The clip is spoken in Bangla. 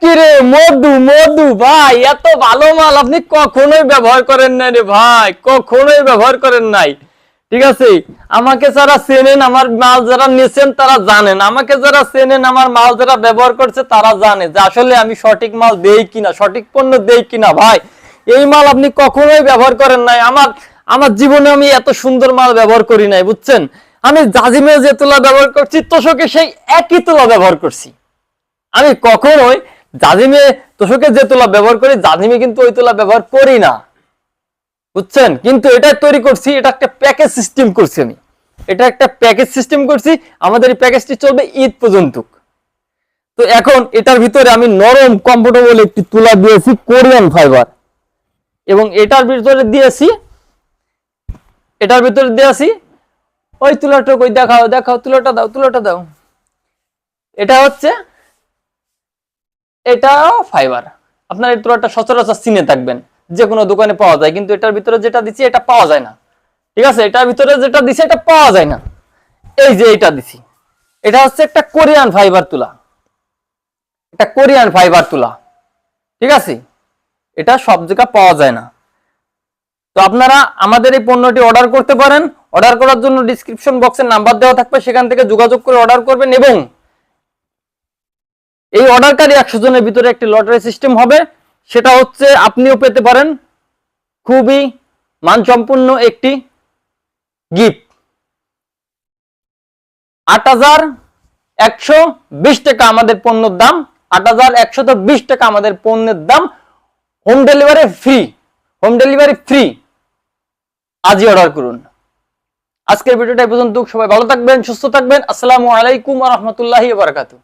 কিরে মধু মধু ভাই, এত ভালো মাল আপনি কখনোই ব্যবহার করেন নাই রে ভাই, কখনোই ব্যবহার করেন নাই। ঠিক আছে, আমাকে যারা চেনেন, আমার মাল যারা নিয়েছেন তারা জানেন, আমাকে যারা চেনেন, আমার মাল যারা ব্যবহার করছে তারা জানে যে আসলে আমি সঠিক মাল দেই কিনা, সঠিক পণ্য দেই কিনা। ভাই এই মাল আপনি কখনোই ব্যবহার করেন নাই। আমার আমার জীবনে আমি এত সুন্দর মাল ব্যবহার করি নাই, বুঝছেন। আমি জাজিমে যে তুলা ব্যবহার করছি, তোষকে সেই একই তুলা ব্যবহার করছি। আমি কখনোই জাজিমে তোষকে যে তুলা ব্যবহার করি, জাজিমে কিন্তু ওই তুলা ব্যবহার করি না, বুঝছেন। কিন্তু এটা তৈরি করছি, এটা একটা প্যাকেজ সিস্টেম করছি আমি, এটা একটা প্যাকেজ সিস্টেম করছি। আমাদের এই প্যাকেজটি চলবে ঈদ পর্যন্ত। তো এখন এটার ভিতরে আমি নরম কমফোর্টেবল একটি তুলা দিয়েছি কোরিয়ান ফাইবার, এবং এটার ভিতরে দিয়েছি ওই তুলাটা, কই দেখাও দেখাও, তুলাটা দাও, তুলাটা দাও। এটা হচ্ছে, এটাও ফাইবার। আপনার এই তুলাটা সচরাচর চিনে থাকবেন, যে কোনো দোকানে পাওয়া যায়, কিন্তু এটার ভিতরে যেটা দিচ্ছি এটা পাওয়া যায় না। ঠিক আছে, এটার ভিতরে যেটা দিছি এটা পাওয়া যায় না। এই যে এটা দিছি, এটা হচ্ছে একটা কোরিয়ান ফাইবার তুলা, এটা কোরিয়ান ফাইবার তুলা। ঠিক আছে, এটা সব জায়গায় পাওয়া যায় না। তো আপনারা আমাদের এই পণ্যটি অর্ডার করতে পারেন। অর্ডার করার জন্য ডিসক্রিপশন বক্সে নাম্বার দেওয়া থাকবে, সেখান থেকে যোগাযোগ করে অর্ডার করবেন। এবং এই অর্ডারকারী 100 জনের ভিতরে একটি লটারি সিস্টেম হবে, সেটা হচ্ছে আপনিও পেতে পারেন খুবই মানসম্পন্ন একটি গিফট। ৮,১২০ টাকা আমাদের পণ্যের দাম, ৮,১২০ টাকা আমাদের পণ্যের দাম। Home delivery free, home delivery free. আজই অর্ডার করুন। আজকের ভিডিওটা এই পর্যন্ত। সবাই ভালো থাকবেন, সুস্থ থাকবেন। আসসালামু আলাইকুম ওয়া রাহমাতুল্লাহি ওয়া বারাকাতুহু।